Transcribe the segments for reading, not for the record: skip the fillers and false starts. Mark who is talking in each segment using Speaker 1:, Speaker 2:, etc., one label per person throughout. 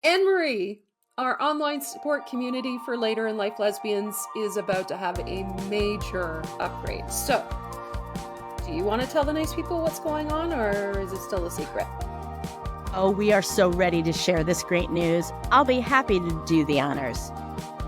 Speaker 1: Anne-Marie, our online support community for later in life lesbians is about to have a major upgrade. So, do you want to tell the nice people what's going on, or is it still a secret?
Speaker 2: Oh, we are so ready to share this great news. I'll be happy to do the honors.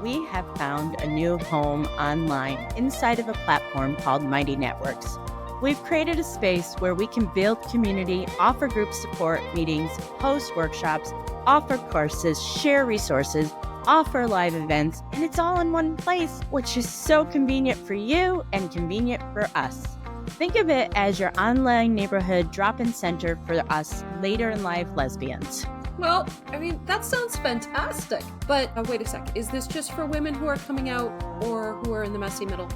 Speaker 2: We have found a new home online inside of a platform called Mighty Networks. We've created a space where we can build community, offer group support meetings, host workshops, offer courses, share resources, offer live events, and it's all in one place, which is so convenient for you and convenient for us. Think of it as your online neighborhood drop-in center for us later in life lesbians.
Speaker 1: Well, I mean, that sounds fantastic. But wait a sec. Is this just for women who are coming out or who are in the messy middle?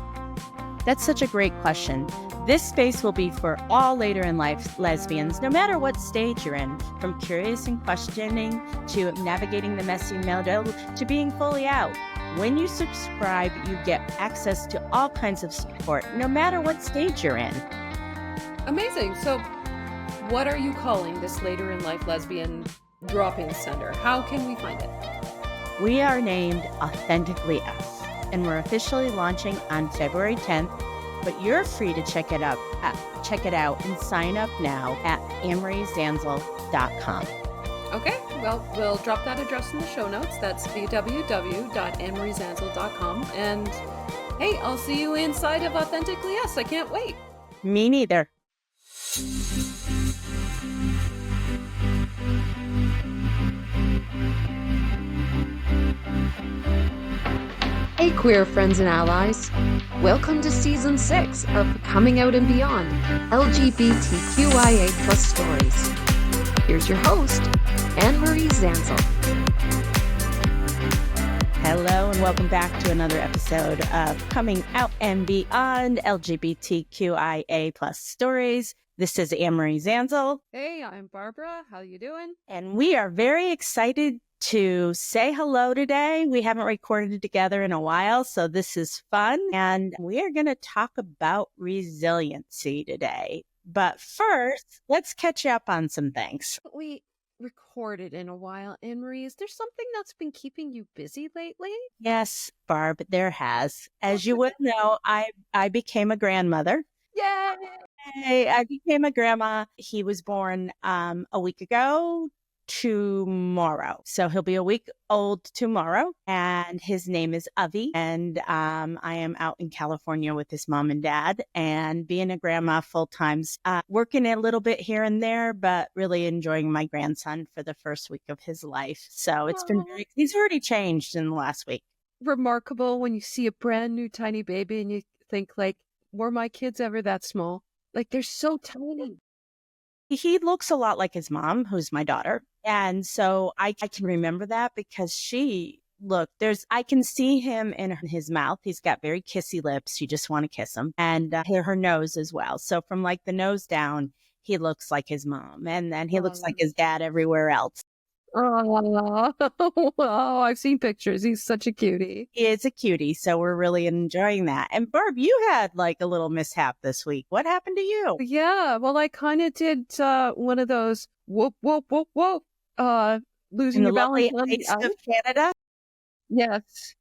Speaker 2: That's such a great question. This space will be for all later in life lesbians, no matter what stage you're in, from curious and questioning to navigating the messy middle to being fully out. When you subscribe, you get access to all kinds of support, no matter what stage you're in.
Speaker 1: Amazing. So, what are you calling this later in life lesbian drop-in center? How can we find it?
Speaker 2: We are named Authentically Us, and we're officially launching on February 10th, but you're free to check it out and sign up now at AnneMarieZanzal.com.
Speaker 1: Okay, well, we'll drop that address in the show notes. That's www.AnneMarieZanzal.com. And hey, I'll see you inside of Authentically Us. I can't wait.
Speaker 2: Me neither.
Speaker 3: Hey, queer friends and allies. Welcome to Season 6 of Coming Out and Beyond, LGBTQIA+ stories. Here's your host, Anne-Marie Zanzal.
Speaker 2: Hello and welcome back to another episode of Coming Out and Beyond, LGBTQIA+ stories. This is Anne-Marie Zanzal.
Speaker 1: Hey, I'm Barbara. How you doing?
Speaker 2: And we are very excited to say hello today. We haven't recorded together in a while, so this is fun. And we are going to talk about resiliency today. But first, let's catch up on some things.
Speaker 1: We recorded in a while. Anne-Marie, is there something that's been keeping you busy lately?
Speaker 2: Yes, Barb, there has. As you would know, I became a grandmother.
Speaker 1: Yay!
Speaker 2: I became a grandma. He was born a week ago tomorrow. So he'll be a week old tomorrow, and his name is Avi. And I am out in California with his mom and dad, and being a grandma full time, working a little bit here and there, but really enjoying my grandson for the first week of his life. So it's been he's already changed in the last week.
Speaker 1: Remarkable when you see a brand new tiny baby and you think, like, were my kids ever that small? Like, they're so tiny.
Speaker 2: He looks a lot like his mom, who's my daughter. And so I can remember that because I can see him in his mouth. He's got very kissy lips. You just want to kiss him. And her nose as well. So from like the nose down, he looks like his mom. And then he looks like his dad everywhere else.
Speaker 1: Oh, I've seen pictures. He's such a cutie.
Speaker 2: He is a cutie. So we're really enjoying that. And Barb, you had like a little mishap this week. What happened to you?
Speaker 1: Yeah, well, I kind of did one of those whoop, whoop, whoop, whoop, losing your balance on the
Speaker 2: ice of Canada.
Speaker 1: Yes.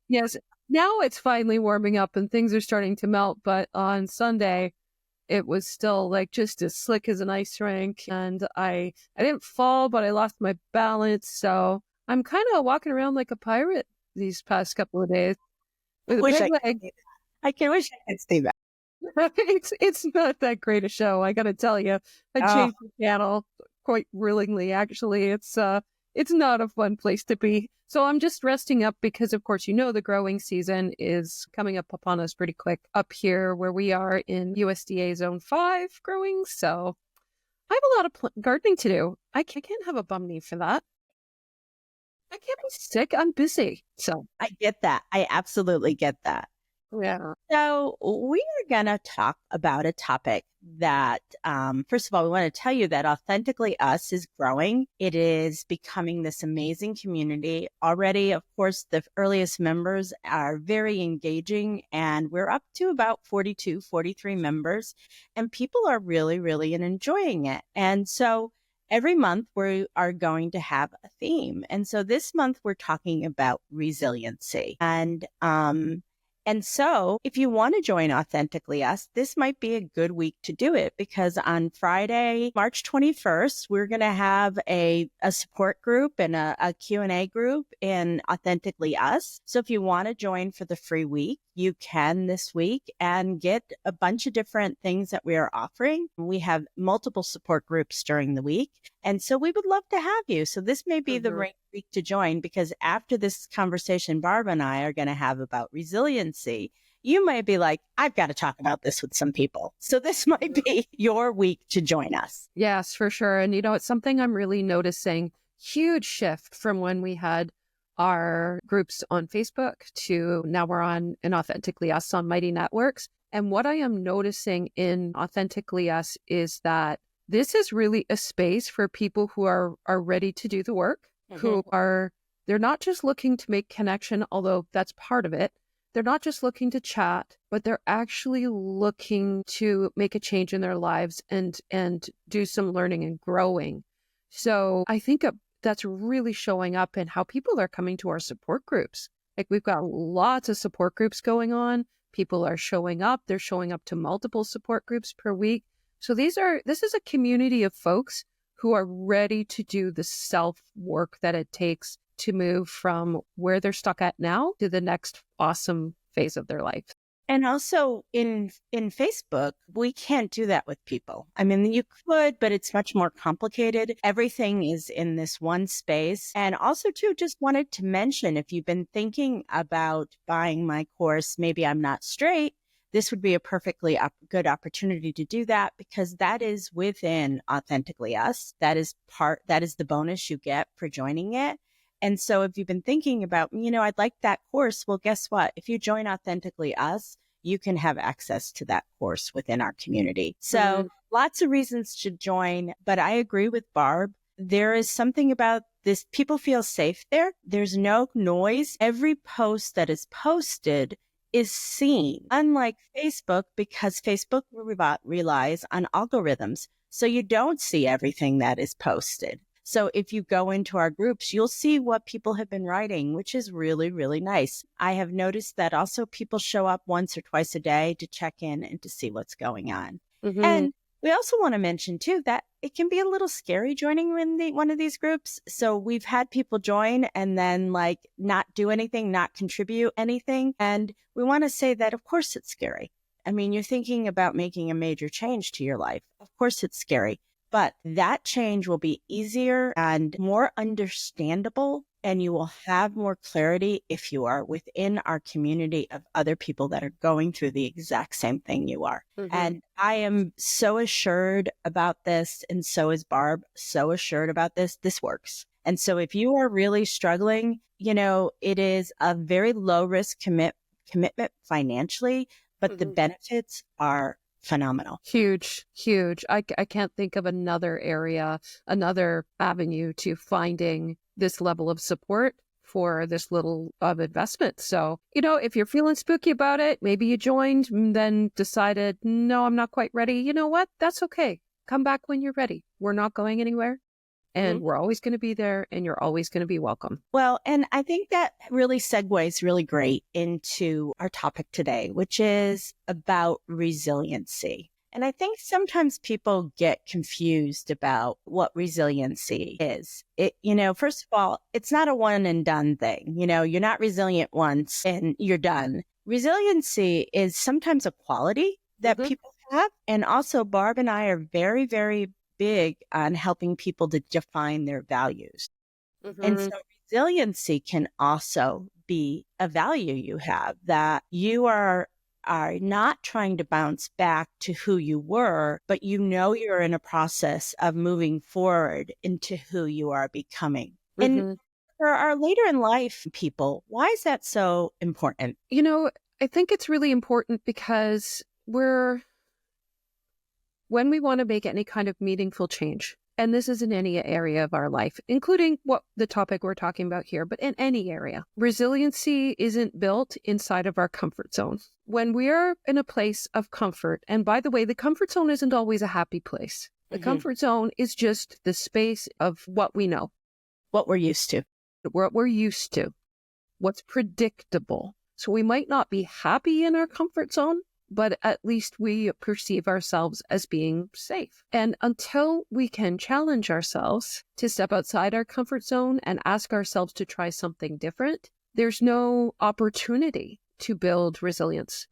Speaker 1: Now it's finally warming up and things are starting to melt. But on Sunday, it was still like just as slick as an ice rink. And I didn't fall, but I lost my balance. So I'm kind of walking around like a pirate these past couple of days with a big leg.
Speaker 2: I wish I could see that.
Speaker 1: It's not that great a show, I gotta tell you. I changed the channel quite willingly, actually. It's not a fun place to be. So I'm just resting up because, of course, the growing season is coming up upon us pretty quick up here where we are in USDA Zone 5 growing. So I have a lot of gardening to do. I can't have a bum knee for that. I can't be sick. I'm busy. So
Speaker 2: I get that. I absolutely get that.
Speaker 1: Yeah.
Speaker 2: So we are going to talk about a topic that, first of all, we want to tell you that Authentically Us is growing. It is becoming this amazing community. Already, of course, the earliest members are very engaging, and we're up to about 42, 43 members, and people are really, really enjoying it. And so every month we are going to have a theme. And so this month we're talking about resiliency. And so if you want to join Authentically Us, this might be a good week to do it, because on Friday, March 21st, we're going to have a support group and a Q&A group in Authentically Us. So if you want to join for the free week, you can this week and get a bunch of different things that we are offering. We have multiple support groups during the week. And so we would love to have you. So this may be the right week to join, because after this conversation Barb and I are going to have about resiliency, you might be like, I've got to talk about this with some people. So this might be your week to join us.
Speaker 1: Yes, for sure. And it's something I'm really noticing, huge shift from when we had our groups on Facebook to now we're on in Authentically Us on Mighty Networks. And what I am noticing in Authentically Us is that this is really a space for people who are ready to do the work, they're not just looking to make connection, although that's part of it. They're not just looking to chat, but they're actually looking to make a change in their lives and do some learning and growing. So I think that's really showing up in how people are coming to our support groups. Like, we've got lots of support groups going on. People are showing up. They're showing up to multiple support groups per week. So this is a community of folks who are ready to do the self work that it takes to move from where they're stuck at now to the next awesome phase of their life.
Speaker 2: And also in Facebook, we can't do that with people. I mean, you could, but it's much more complicated. Everything is in this one space. And also, too, just wanted to mention, if you've been thinking about buying my course, Maybe I'm Not Straight, this would be a perfectly good opportunity to do that, because that is within Authentically Us. That is the bonus you get for joining it. And so if you've been thinking about, I'd like that course, well, guess what? If you join Authentically Us, you can have access to that course within our community. So lots of reasons to join, but I agree with Barb. There is something about this. People feel safe there. There's no noise. Every post that is posted is seen, unlike Facebook, because Facebook relies on algorithms. So you don't see everything that is posted. So if you go into our groups, you'll see what people have been writing, which is really, really nice. I have noticed that also people show up once or twice a day to check in and to see what's going on. And we also want to mention, too, that it can be a little scary joining one of these groups. So we've had people join and then not do anything, not contribute anything. And we want to say that, of course, it's scary. I mean, you're thinking about making a major change to your life. Of course, it's scary. But that change will be easier and more understandable, and you will have more clarity if you are within our community of other people that are going through the exact same thing you are. And I am so assured about this, and so is Barb, so assured about this. This works. And so if you are really struggling, it is a very low risk commitment financially, but the benefits are phenomenal.
Speaker 1: Huge. I can't think of another area, another avenue to finding this level of support for this little of investment. So, if you're feeling spooky about it, maybe you joined and then decided, no, I'm not quite ready. You know what? That's okay. Come back when you're ready. We're not going anywhere. And we're always going to be there, and you're always going to be welcome.
Speaker 2: Well, and I think that really segues really great into our topic today, which is about resiliency. And I think sometimes people get confused about what resiliency is. First of all, it's not a one and done thing. You're not resilient once and you're done. Resiliency is sometimes a quality that people have. And also, Barb and I are very, very big on helping people to define their values. And so resiliency can also be a value you have, that you are not trying to bounce back to who you were, but you're in a process of moving forward into who you are becoming. And for our later in life people, why is that so important?
Speaker 1: I think it's really important because when we want to make any kind of meaningful change, and this is in any area of our life, including what the topic we're talking about here, but in any area, resiliency isn't built inside of our comfort zone. When we're in a place of comfort, and by the way, the comfort zone isn't always a happy place. The comfort zone is just the space of what we know,
Speaker 2: what we're used to,
Speaker 1: what's predictable. So we might not be happy in our comfort zone, but at least we perceive ourselves as being safe. And until we can challenge ourselves to step outside our comfort zone and ask ourselves to try something different, there's no opportunity to build resilience.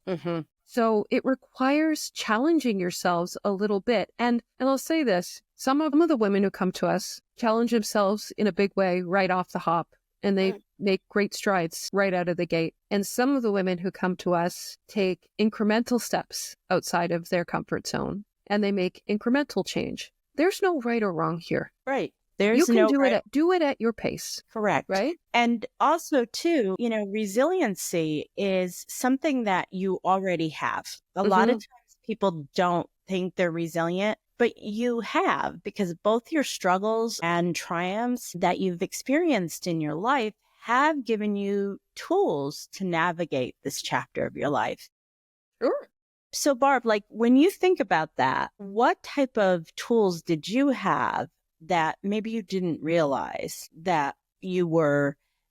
Speaker 1: So it requires challenging yourselves a little bit. And I'll say this, some of the women who come to us challenge themselves in a big way right off the hop, and they make great strides right out of the gate. And some of the women who come to us take incremental steps outside of their comfort zone, and they make incremental change. There's no right or wrong here.
Speaker 2: Right. There's
Speaker 1: you can
Speaker 2: no
Speaker 1: do
Speaker 2: right.
Speaker 1: do it at your pace.
Speaker 2: Correct.
Speaker 1: Right.
Speaker 2: And also too, resiliency is something that you already have. A lot of times people don't think they're resilient, but you have, because both your struggles and triumphs that you've experienced in your life have given you tools to navigate this chapter of your life.
Speaker 1: Sure.
Speaker 2: So Barb, when you think about that, what type of tools did you have that maybe you didn't realize that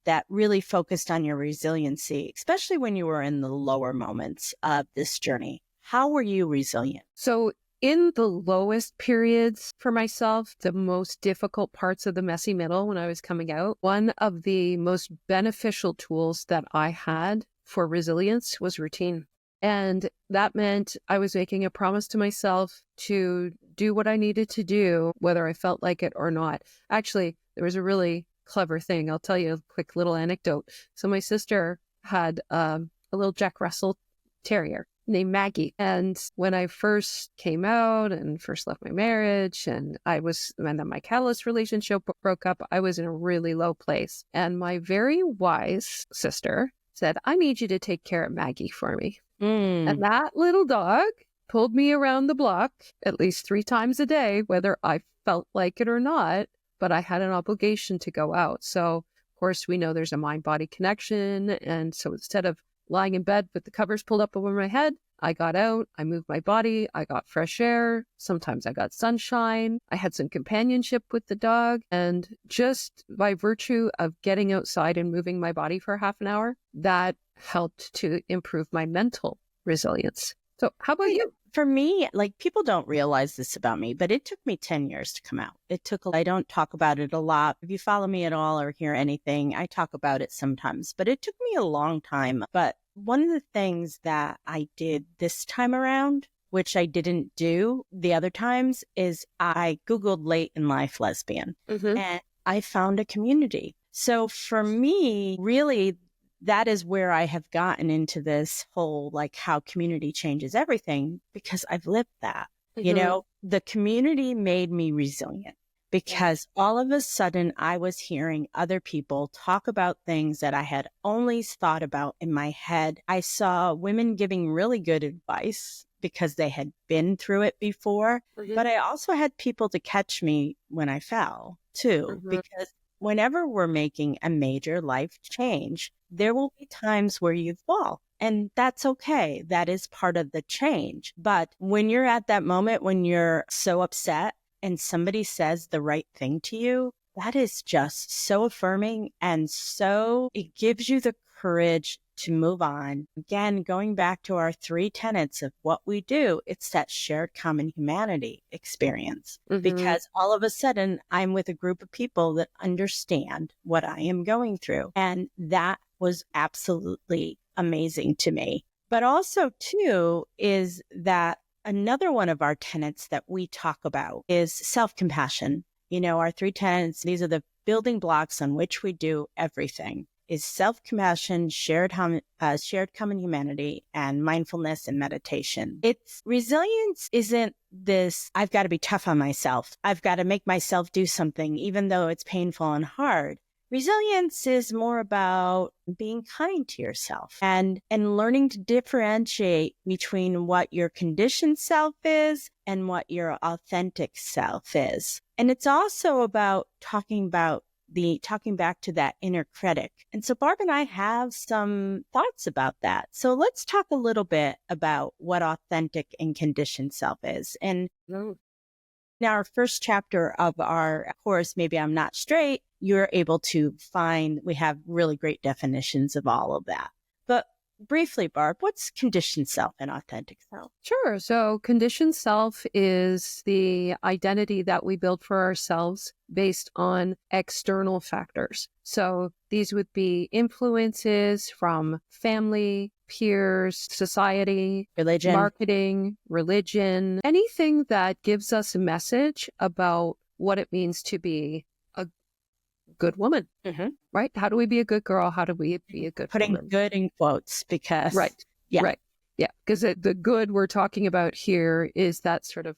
Speaker 2: that really focused on your resiliency, especially when you were in the lower moments of this journey? How were you resilient?
Speaker 1: So in the lowest periods for myself, the most difficult parts of the messy middle when I was coming out, one of the most beneficial tools that I had for resilience was routine. And that meant I was making a promise to myself to do what I needed to do, whether I felt like it or not. Actually, there was a really clever thing. I'll tell you a quick little anecdote. So my sister had a little Jack Russell Terrier named Maggie. And when I first came out and first left my marriage and then my catalyst relationship broke up, I was in a really low place. And my very wise sister said, I need you to take care of Maggie for me. And that little dog pulled me around the block at least 3 times a day, whether I felt like it or not, but I had an obligation to go out. So, of course, we know there's a mind-body connection. And so instead of lying in bed with the covers pulled up over my head, I got out, I moved my body, I got fresh air. Sometimes I got sunshine. I had some companionship with the dog. And just by virtue of getting outside and moving my body for half an hour, that helped to improve my mental resilience. So how about you?
Speaker 2: For me, people don't realize this about me, but it took me 10 years to come out. I don't talk about it a lot. If you follow me at all or hear anything, I talk about it sometimes, but it took me a long time. But one of the things that I did this time around, which I didn't do the other times, is I Googled late in life lesbian and I found a community. So for me, really, that is where I have gotten into this whole, how community changes everything, because I've lived that. The community made me resilient because all of a sudden I was hearing other people talk about things that I had only thought about in my head. I saw women giving really good advice because they had been through it before, but I also had people to catch me when I fell too, because whenever we're making a major life change, there will be times where you fall, and that's okay. That is part of the change. But when you're at that moment, when you're so upset and somebody says the right thing to you, that is just so affirming. And so it gives you the courage to move on. Again, going back to our 3 tenets of what we do, it's that shared common humanity experience. Because all of a sudden I'm with a group of people that understand what I am going through. And that was absolutely amazing to me. But also too, is that another one of our tenets that we talk about is self-compassion. Our 3 tenets, these are the building blocks on which we do everything. Is self-compassion, shared common humanity, and mindfulness and meditation. Resilience isn't this, I've got to be tough on myself. I've got to make myself do something, even though it's painful and hard. Resilience is more about being kind to yourself and learning to differentiate between what your conditioned self is and what your authentic self is. And it's also about talking back to that inner critic. And so Barb and I have some thoughts about that. So let's talk a little bit about what authentic and conditioned self is. And in our first chapter of our course, Maybe I'm Not Straight, you're able to find, we have really great definitions of all of that. But briefly, Barb, what's conditioned self and authentic self?
Speaker 1: Sure. So conditioned self is the identity that we build for ourselves based on external factors. So these would be influences from family, peers, society,
Speaker 2: Religion.
Speaker 1: marketing, religion, anything that gives us a message about what it means to be a good woman, right? How do we be a good girl? How do we be a good
Speaker 2: Putting
Speaker 1: woman?
Speaker 2: good in quotes because.
Speaker 1: Right.
Speaker 2: Yeah.
Speaker 1: Right. Yeah. Because the good we're talking about here is that sort of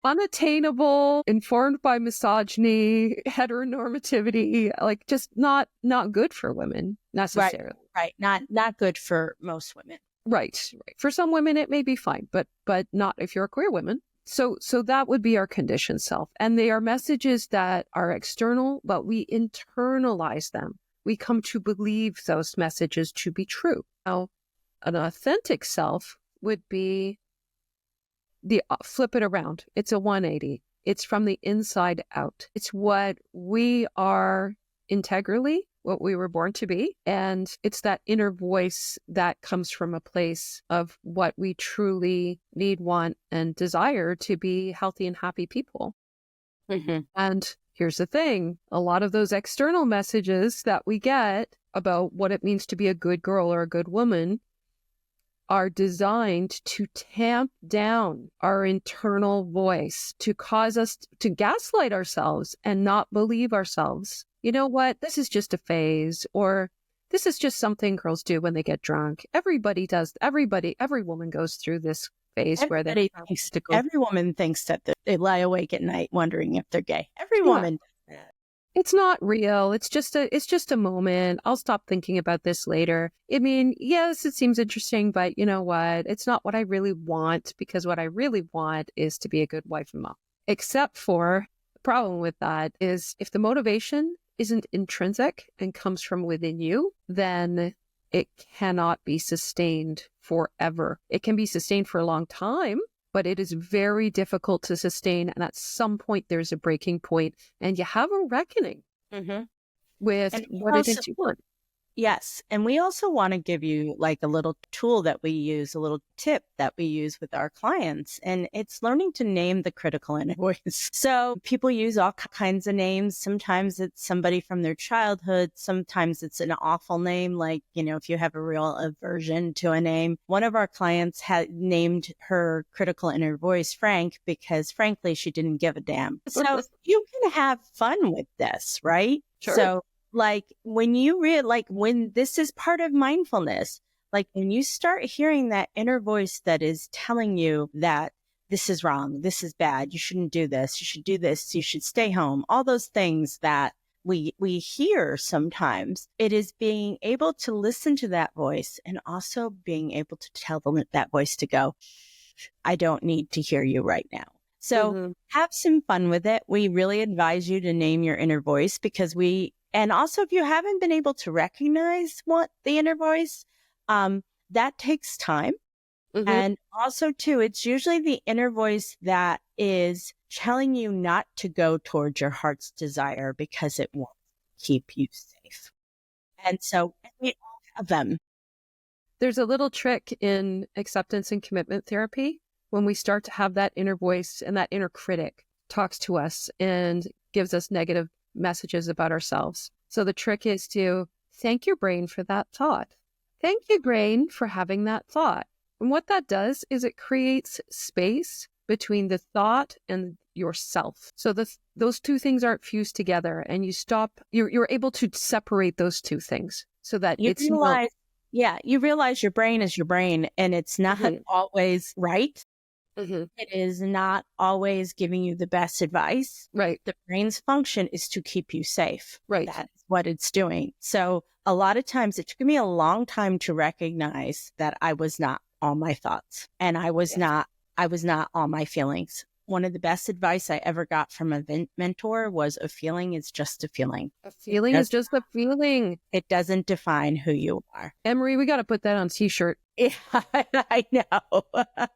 Speaker 2: Unattainable,
Speaker 1: informed by misogyny, heteronormativity, like just not good for women necessarily.
Speaker 2: Right. Not good for most women.
Speaker 1: Right. For some women, it may be fine, but not if you're a queer woman. So that would be our conditioned self. And they are messages that are external, but we internalize them. We come to believe those messages to be true. Now, an authentic self would be the flip it around. It's a 180. It's from the inside out. It's what we are integrally, what we were born to be. And it's that inner voice that comes from a place of what we truly need, want, and desire to be healthy and happy people. And here's the thing. A lot of those external messages that we get about what it means to be a good girl or a good woman are designed to tamp down our internal voice, to cause us to gaslight ourselves and not believe ourselves. You know what? This is just a phase, or this is just something girls do when they get drunk. Everybody does. Every woman goes through this phase where they thinks to go.
Speaker 2: Every woman thinks that they lie awake at night wondering if they're gay. Every woman.
Speaker 1: It's not real. It's just a moment. I'll stop thinking about this later. I mean, yes, it seems interesting, but you know what? It's not what I really want, because what I really want is to be a good wife and mom. Except for the problem with that is if the motivation isn't intrinsic and comes from within you, then it cannot be sustained forever. It can be sustained for a long time, but it is very difficult to sustain. And at some point, there's a breaking point, and you have a reckoning with what it is you want.
Speaker 2: Yes. And we also want to give you like a little tool that we use, a little tip that we use with our clients. And it's learning to name the critical inner voice. So people use all kinds of names. Sometimes it's somebody from their childhood. Sometimes it's an awful name. Like, you know, if you have a real aversion to a name. One of our clients had named her critical inner voice Frank because frankly, she didn't give a damn. So you can have fun with this, right?
Speaker 1: Sure.
Speaker 2: So like when you when this is part of mindfulness, like when you start hearing that inner voice that is telling you that this is wrong, this is bad, you shouldn't do this, you should do this, you should stay home, all those things that we hear sometimes, it is being able to listen to that voice and also being able to tell that voice to go, I don't need to hear you right now. So have some fun with it. We really advise you to name your inner voice because and also, if you haven't been able to recognize what the inner voice, that takes time. And also, too, it's usually the inner voice that is telling you not to go towards your heart's desire because it won't keep you safe. And so we all have them.
Speaker 1: There's a little trick in acceptance and commitment therapy when we start to have that inner voice and that inner critic talks to us and gives us negative messages about ourselves. So the trick is to thank your brain for that thought. Thank your brain for having that thought. And what that does is it creates space between the thought and yourself. So those two things aren't fused together, and you're able to separate those two things so that you
Speaker 2: realize your brain is your brain and it's not always right. It is not always giving you the best advice.
Speaker 1: Right.
Speaker 2: The brain's function is to keep you safe.
Speaker 1: Right.
Speaker 2: That's what it's doing. So a lot of times it took me a long time to recognize that I was not all my thoughts and I was not all my feelings. one of the best advice I ever got from a mentor was a feeling is just a feeling.
Speaker 1: A feeling is just a feeling.
Speaker 2: It doesn't define who you are.
Speaker 1: Anne-Marie, we got to put that on t-shirt.
Speaker 2: Yeah, I know.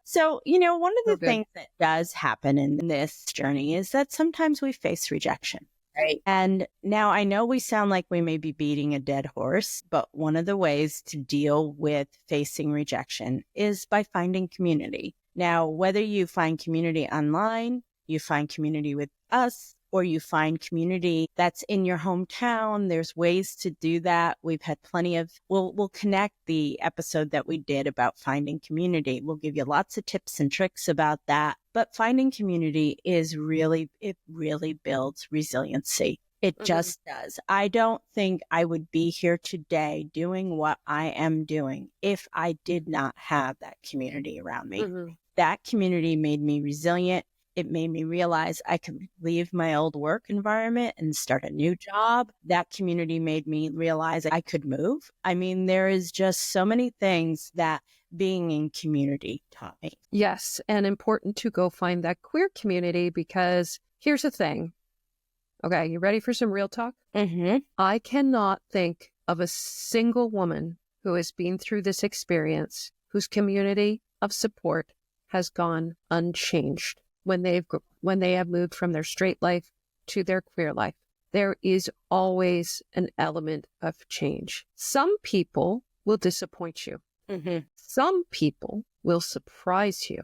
Speaker 2: So, one of the things that does happen in this journey is that sometimes we face rejection. Right. And now I know we sound like we may be beating a dead horse, but one of the ways to deal with facing rejection is by finding community. Now, whether you find community online, you find community with us, or you find community that's in your hometown, there's ways to do that. We've had plenty of, we'll connect the episode that we did about finding community. We'll give you lots of tips and tricks about that. But finding community it really builds resiliency. It just does. I don't think I would be here today doing what I am doing if I did not have that community around me. That community made me resilient. It made me realize I could leave my old work environment and start a new job. That community made me realize I could move. I mean, there is just so many things that being in community taught me.
Speaker 1: Yes, and important to go find that queer community because here's the thing. Okay, you ready for some real talk? I cannot think of a single woman who has been through this experience whose community of support has gone unchanged when they have moved from their straight life to their queer life. There is always an element of change. Some people will disappoint you. Some people will surprise you.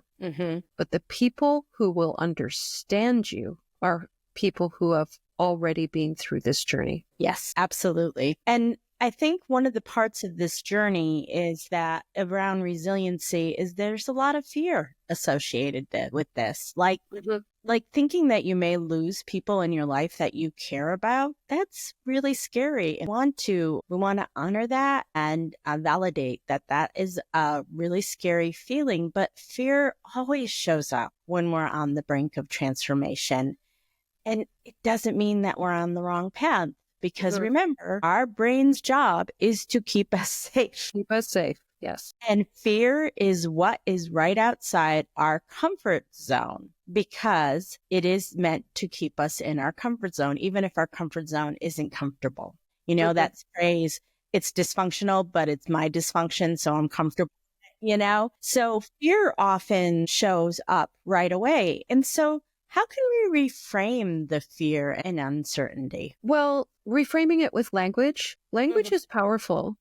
Speaker 1: But the people who will understand you are people who have already been through this journey.
Speaker 2: Yes, absolutely. And I think one of the parts of this journey is that around resiliency is there's a lot of fear associated with this. Like thinking that you may lose people in your life that you care about. That's really scary. We want to honor that and validate that is a really scary feeling. But fear always shows up when we're on the brink of transformation. And it doesn't mean that we're on the wrong path. Because remember, our brain's job is to keep us safe.
Speaker 1: Keep us safe, yes.
Speaker 2: And fear is what is right outside our comfort zone because it is meant to keep us in our comfort zone, even if our comfort zone isn't comfortable. That phrase, it's dysfunctional, but it's my dysfunction, so I'm comfortable. So fear often shows up right away. And so how can we reframe the fear and uncertainty?
Speaker 1: Well, reframing it with language. Language is powerful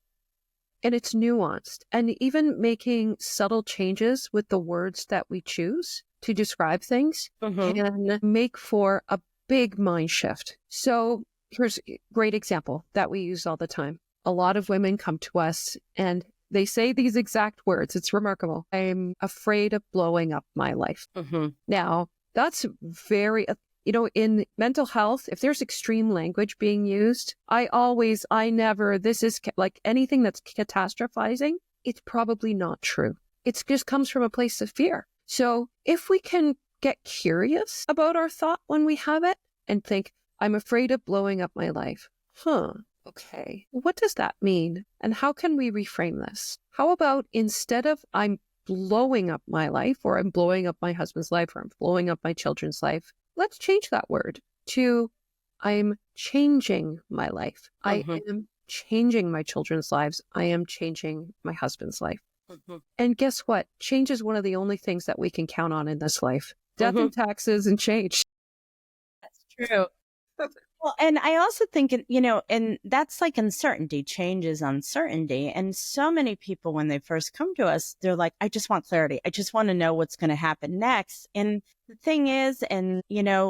Speaker 1: and it's nuanced. And even making subtle changes with the words that we choose to describe things can make for a big mind shift. So here's a great example that we use all the time. A lot of women come to us and they say these exact words. It's remarkable. I'm afraid of blowing up my life. Now, that's very, in mental health, if there's extreme language being used, this is like anything that's catastrophizing, it's probably not true. It just comes from a place of fear. So if we can get curious about our thought when we have it and think, I'm afraid of blowing up my life. Okay. What does that mean? And how can we reframe this? How about instead of I'm blowing up my life, or I'm blowing up my husband's life, or I'm blowing up my children's life, let's change that word to I'm changing my life. I am changing my children's lives. I am changing my husband's life. And guess what? Change is one of the only things that we can count on in this life. Death and taxes and change.
Speaker 2: That's true. Well, and I also think, and that's like uncertainty. Change is uncertainty. And so many people, when they first come to us, they're like, I just want clarity. I just want to know what's going to happen next. And the thing is,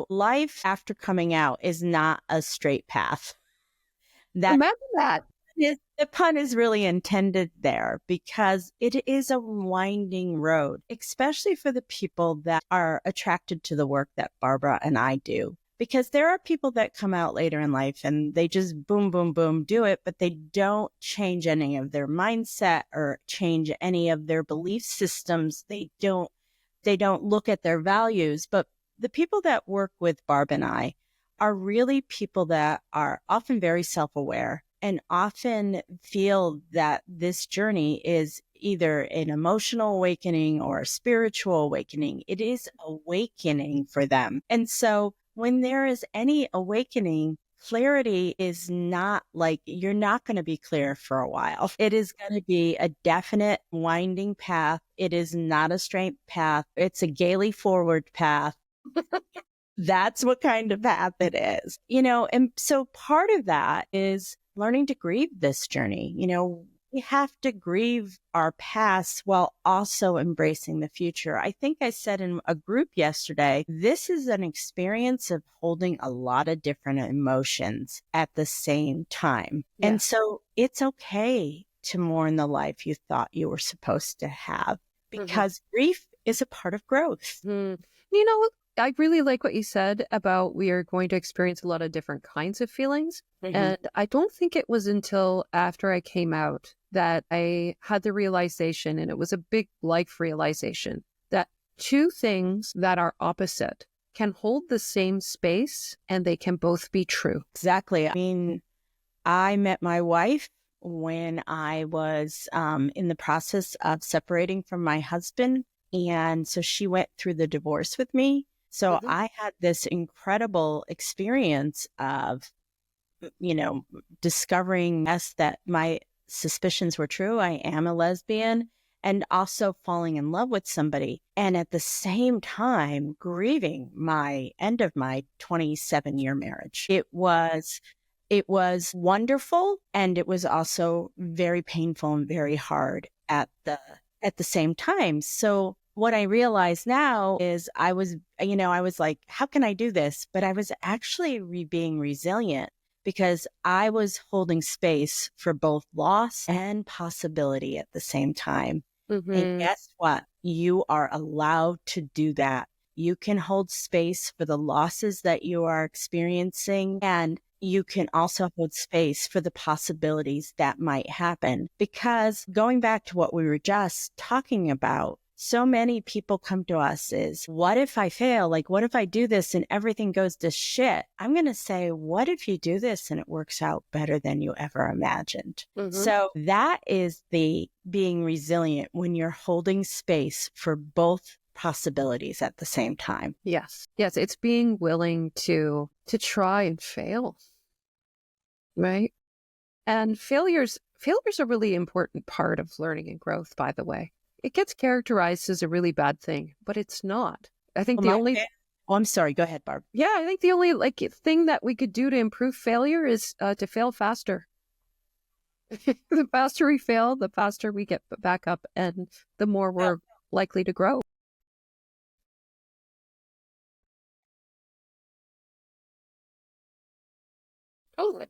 Speaker 2: life after coming out is not a straight path.
Speaker 1: Imagine that.
Speaker 2: The pun is really intended there because it is a winding road, especially for the people that are attracted to the work that Barbara and I do. Because there are people that come out later in life and they just boom, boom, boom, do it, but they don't change any of their mindset or change any of their belief systems. They don't look at their values. But the people that work with Barb and I are really people that are often very self-aware and often feel that this journey is either an emotional awakening or a spiritual awakening. It is awakening for them. And so when there is any awakening, clarity is not like, you're not going to be clear for a while. It is going to be a definite winding path. It is not a straight path. It's a gaily forward path. That's what kind of path it is, and so part of that is learning to grieve this journey. We have to grieve our past while also embracing the future. I think I said in a group yesterday, this is an experience of holding a lot of different emotions at the same time. Yeah. And so it's okay to mourn the life you thought you were supposed to have, because grief is a part of growth.
Speaker 1: I really like what you said about we are going to experience a lot of different kinds of feelings. And I don't think it was until after I came out that I had the realization, and it was a big life realization, that two things that are opposite can hold the same space and they can both be true.
Speaker 2: Exactly. I mean, I met my wife when I was in the process of separating from my husband. And so she went through the divorce with me. So I had this incredible experience of, discovering that my suspicions were true. I am a lesbian, and also falling in love with somebody. And at the same time, grieving my end of my 27-year marriage. It was wonderful. And it was also very painful and very hard at the same time. So what I realize now is I was like, how can I do this? But I was actually being resilient, because I was holding space for both loss and possibility at the same time. And guess what? You are allowed to do that. You can hold space for the losses that you are experiencing, and you can also hold space for the possibilities that might happen. Because going back to what we were just talking about, so many people come to us is, what if I fail? Like, what if I do this and everything goes to shit? I'm going to say, what if you do this and it works out better than you ever imagined? So that is the being resilient, when you're holding space for both possibilities at the same time.
Speaker 1: Yes. It's being willing to try and fail. Right. And failures are a really important part of learning and growth, by the way. It gets characterized as a really bad thing, but it's not. I think
Speaker 2: I'm sorry. Go ahead, Barb.
Speaker 1: Yeah, I think the only thing that we could do to improve failure is to fail faster. The faster we fail, the faster we get back up, and the more we're likely to grow. Totally.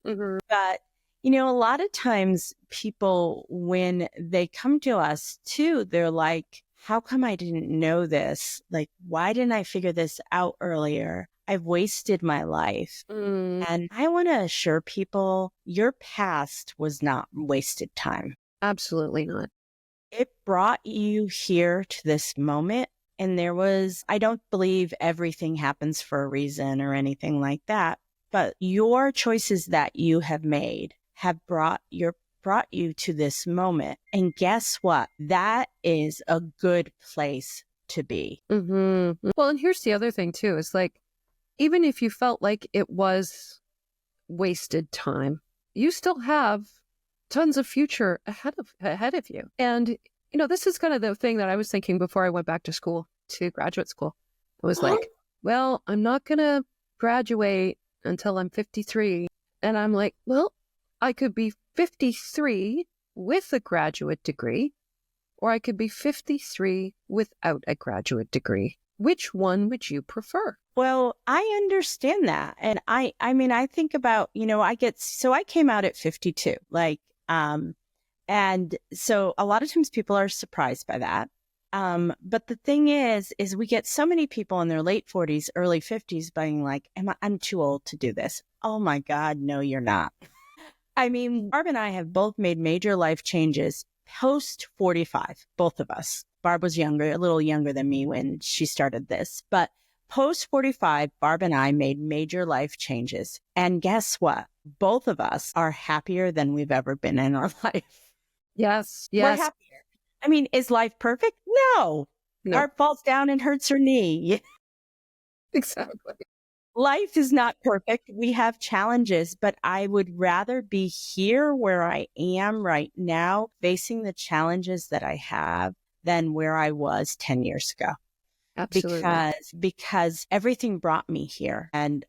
Speaker 2: But, a lot of times people, when they come to us too, they're like, how come I didn't know this? Like, why didn't I figure this out earlier? I've wasted my life. And I want to assure people, your past was not wasted time.
Speaker 1: Absolutely not.
Speaker 2: It brought you here to this moment. And I don't believe everything happens for a reason or anything like that. But your choices that you have made have brought you to this moment. And guess what? That is a good place to be.
Speaker 1: Well, and here's the other thing too, is like, even if you felt like it was wasted time, you still have tons of future ahead of you. And, this is kind of the thing that I was thinking before I went back to graduate school. I was like, well, I'm not going to graduate until I'm 53. And I'm like, well, I could be 53 with a graduate degree, or I could be 53 without a graduate degree. Which one would you prefer?
Speaker 2: Well, I understand that. And I mean, I think about, I came out at 52, and so a lot of times people are surprised by that. But the thing is we get so many people in their late 40s, early 50s being like, I'm too old to do this. Oh my God, no, you're not. I mean, Barb and I have both made major life changes post 45, both of us. Barb was a little younger than me when she started this, but Post 45, Barb and I made major life changes. And guess what? Both of us are happier than we've ever been in our life.
Speaker 1: Yes.
Speaker 2: We're
Speaker 1: Yes.
Speaker 2: happier. I mean, is life perfect? No.
Speaker 1: No.
Speaker 2: Barb falls down and hurts her knee.
Speaker 1: Exactly.
Speaker 2: Life is not perfect. We have challenges, but I would rather be here where I am right now, facing the challenges that I have, than where I was 10 years ago.
Speaker 1: Absolutely.
Speaker 2: Because everything brought me here. And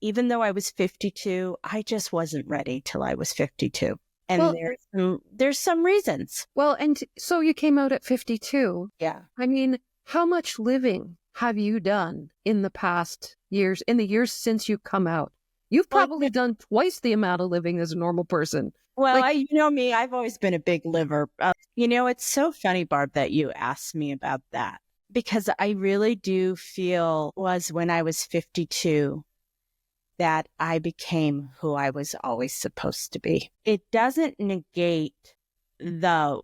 Speaker 2: even though I was 52, I just wasn't ready till I was 52. And
Speaker 1: Well,
Speaker 2: there's some reasons.
Speaker 1: Well, and so you came out at 52.
Speaker 2: Yeah.
Speaker 1: I mean, how much living have you done in the past years, in the years since you've come out? You've probably done twice the amount of living as a normal person.
Speaker 2: Well, you know me, I've always been a big liver. It's so funny, Barb, that you asked me about that, because I really do feel was when I was 52 that I became who I was always supposed to be. It doesn't negate the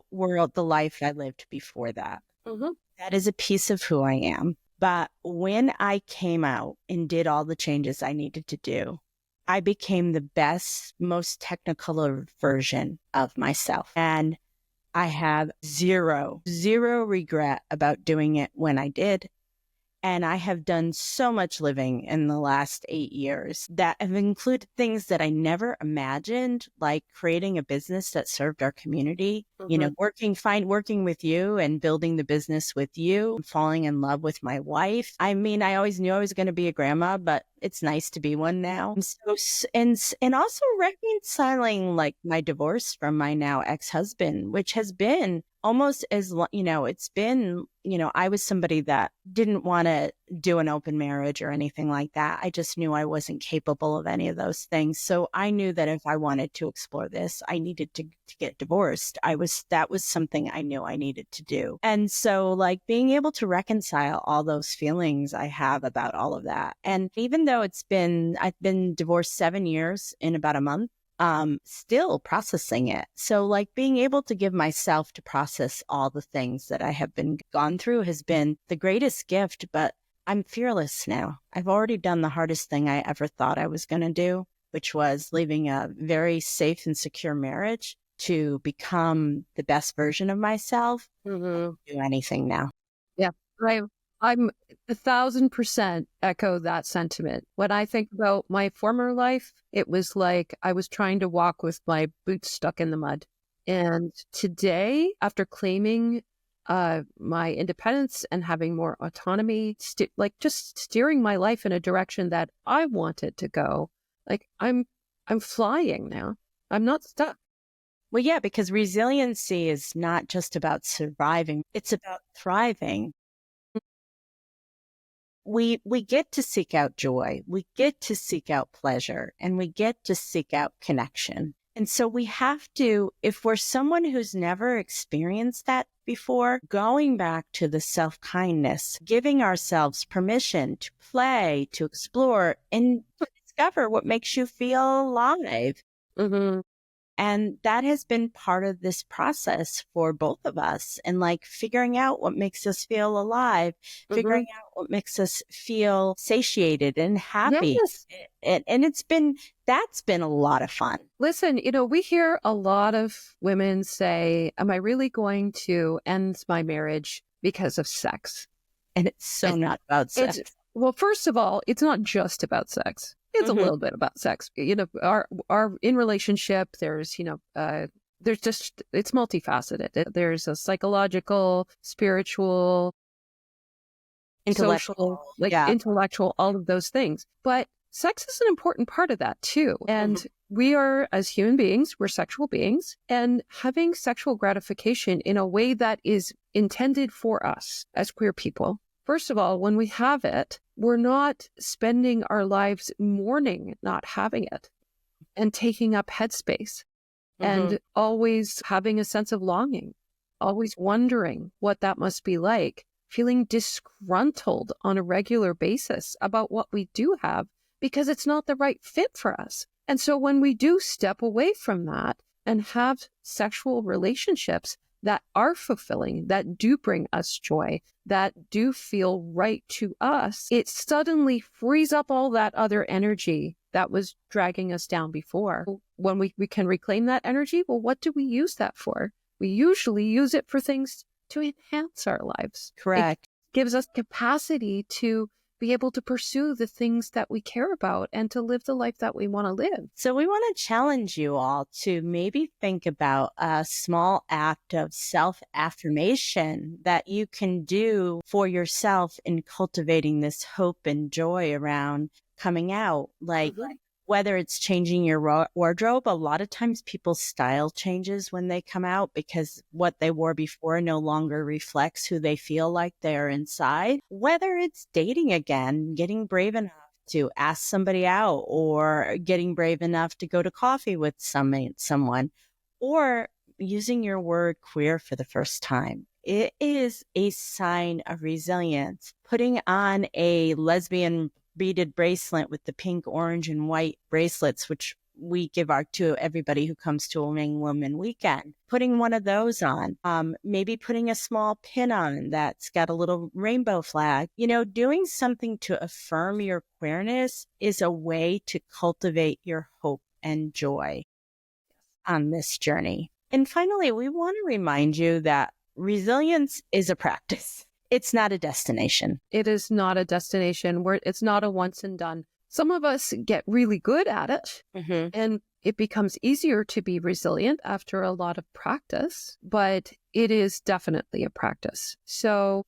Speaker 2: life I lived before that.
Speaker 1: Mm-hmm.
Speaker 2: That is a piece of who I am. But when I came out and did all the changes I needed to do, I became the best, most technical version of myself. And I have zero regret about doing it when I did. And I have done so much living in the last 8 years that have included things that I never imagined, like creating a business that served our community, working with you and building the business with you, falling in love with my wife. I mean, I always knew I was going to be a grandma, but it's nice to be one now. And also reconciling like my divorce from my now ex-husband, which has been almost as, it's been, I was somebody that didn't want to do an open marriage or anything like that. I just knew I wasn't capable of any of those things. So I knew that if I wanted to explore this, I needed to get divorced. That was something I knew I needed to do. And so like being able to reconcile all those feelings I have about all of that. And even though I've been divorced 7 years in about a month, still processing it. So like being able to give myself to process all the things that I have gone through has been the greatest gift, but I'm fearless now. I've already done the hardest thing I ever thought I was going to do, which was leaving a very safe and secure marriage to become the best version of myself.
Speaker 1: Mm-hmm.
Speaker 2: Do anything now.
Speaker 1: Yeah, right. I'm 1,000% echo that sentiment. When I think about my former life, it was like I was trying to walk with my boots stuck in the mud. And today, after claiming my independence and having more autonomy, just steering my life in a direction that I wanted to go, like I'm flying now. I'm not stuck.
Speaker 2: Well, yeah, because resiliency is not just about surviving. It's about thriving. We get to seek out joy, we get to seek out pleasure, and we get to seek out connection. And so we have to, if we're someone who's never experienced that before, going back to the self-kindness, giving ourselves permission to play, to explore, and to discover what makes you feel alive.
Speaker 1: Mm-hmm.
Speaker 2: And that has been part of this process for both of us, and like figuring out what makes us feel alive, figuring out what makes us feel satiated and happy.
Speaker 1: Yes.
Speaker 2: And that's been a lot of fun.
Speaker 1: Listen, we hear a lot of women say, am I really going to end my marriage because of sex?
Speaker 2: And it's not about sex.
Speaker 1: Well, first of all, it's not just about sex. It's a little bit about sex. Our in relationship, there's, there's just, it's multifaceted. There's a psychological, spiritual, social, intellectual, all of those things. But sex is an important part of that too. And we are, as human beings, we're sexual beings, and having sexual gratification in a way that is intended for us as queer people. First of all, when we have it, we're not spending our lives mourning not having it and taking up headspace and always having a sense of longing, always wondering what that must be like, feeling disgruntled on a regular basis about what we do have because it's not the right fit for us. And so when we do step away from that and have sexual relationships that are fulfilling, that do bring us joy, that do feel right to us, it suddenly frees up all that other energy that was dragging us down before. When we can reclaim that energy, well, what do we use that for? We usually use it for things to enhance our lives.
Speaker 2: Correct.
Speaker 1: It gives us capacity to be able to pursue the things that we care about and to live the life that we want to live.
Speaker 2: So we want to challenge you all to maybe think about a small act of self-affirmation that you can do for yourself in cultivating this hope and joy around coming out. Like whether it's changing your wardrobe, a lot of times people's style changes when they come out because what they wore before no longer reflects who they feel like they are inside. Whether it's dating again, getting brave enough to ask somebody out, or getting brave enough to go to coffee with someone, or using your word queer for the first time. It is a sign of resilience. Putting on a lesbian beaded bracelet with the pink, orange, and white bracelets, which we give to everybody who comes to a Wing Woman weekend. Putting one of those on, maybe putting a small pin on that's got a little rainbow flag. Doing something to affirm your queerness is a way to cultivate your hope and joy on this journey. And finally, we want to remind you that resilience is a practice. It's not a destination.
Speaker 1: It is not a destination. It's not a once and done. Some of us get really good at it, and it becomes easier to be resilient after a lot of practice, but it is definitely a practice. So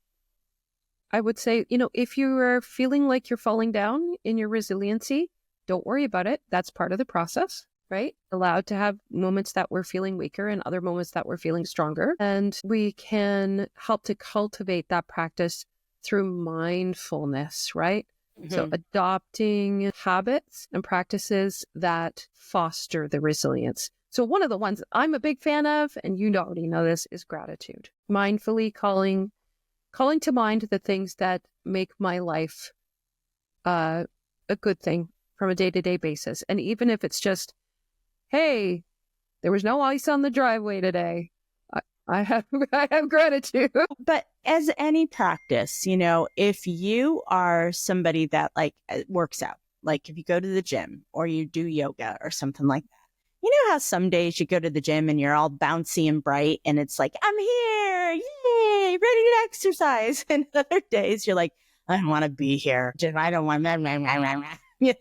Speaker 1: I would say, if you are feeling like you're falling down in your resiliency, don't worry about it. That's part of the process, right? Allowed to have moments that we're feeling weaker and other moments that we're feeling stronger. And we can help to cultivate that practice through mindfulness, right? So adopting habits and practices that foster the resilience. So one of the ones I'm a big fan of, and you already know this, is gratitude. Mindfully calling to mind the things that make my life a good thing from a day-to-day basis. And even if it's just, hey, there was no ice on the driveway today, I have gratitude.
Speaker 2: But as any practice, if you are somebody that works out, like if you go to the gym or you do yoga or something like that, you know how some days you go to the gym and you're all bouncy and bright and it's like, I'm here, yay, ready to exercise. And other days you're like, I don't want to be here. I don't want, and you're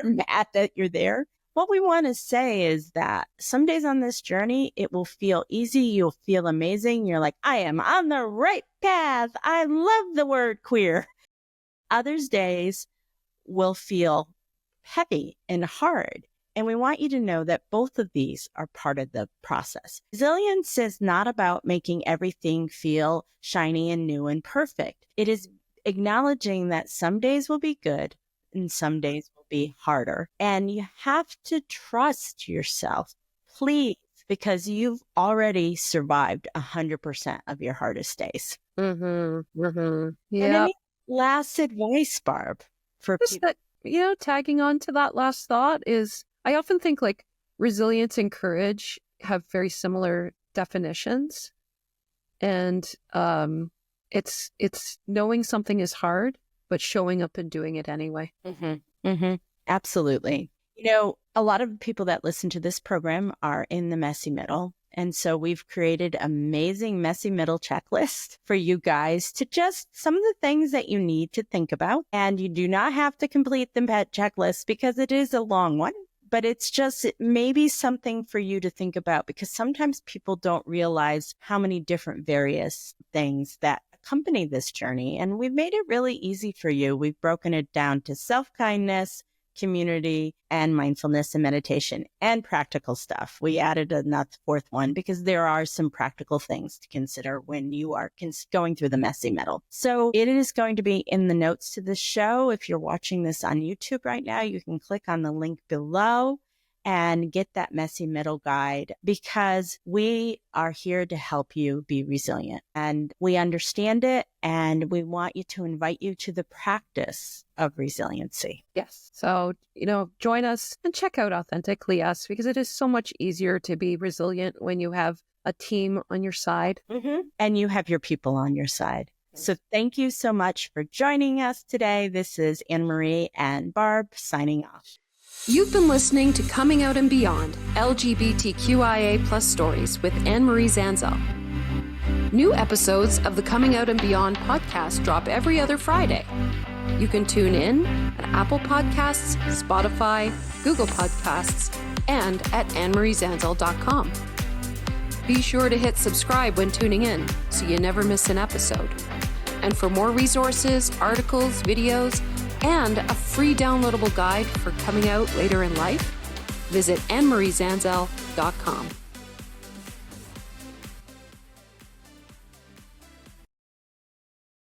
Speaker 2: mad that you're there. What we want to say is that some days on this journey, it will feel easy. You'll feel amazing. You're like, I am on the right path. I love the word queer. Others days will feel heavy and hard. And we want you to know that both of these are part of the process. Resilience is not about making everything feel shiny and new and perfect. It is acknowledging that some days will be good and some days will be harder. And you have to trust yourself, please, because you've already survived 100% of your hardest days.
Speaker 1: Yeah.
Speaker 2: And any last advice, Barb, for people?
Speaker 1: That, tagging on to that last thought is, I often think like resilience and courage have very similar definitions. And it's knowing something is hard, but showing up and doing it anyway.
Speaker 2: Absolutely. A lot of people that listen to this program are in the messy middle. And so we've created an amazing messy middle checklist for you guys to just some of the things that you need to think about. And you do not have to complete the checklist because it is a long one, but it's just maybe something for you to think about, because sometimes people don't realize how many different various things that accompany this journey. And we've made it really easy for you. We've broken it down to self-kindness, community, and mindfulness and meditation, and practical stuff. We added a fourth one because there are some practical things to consider when you are going through the messy middle. So it is going to be in the notes to this show. If you're watching this on YouTube right now, you can click on the link below and get that messy middle guide, because we are here to help you be resilient, and we understand it, and we want you to invite you to the practice of resiliency.
Speaker 1: Yes. So, join us and check out Authentically Us, because it is so much easier to be resilient when you have a team on your side.
Speaker 2: And you have your people on your side. So thank you so much for joining us today. This is Anne-Marie and Barb signing off.
Speaker 3: You've been listening to Coming Out and Beyond, LGBTQIA plus stories with Anne-Marie Zanzal. New episodes of the Coming Out and Beyond podcast drop every other Friday. You can tune in at Apple Podcasts, Spotify, Google Podcasts, and at annemariezanzal.com. Be sure to hit subscribe when tuning in so you never miss an episode. And for more resources, articles, videos, and a free downloadable guide for coming out later in life, visit annemariezanzal.com.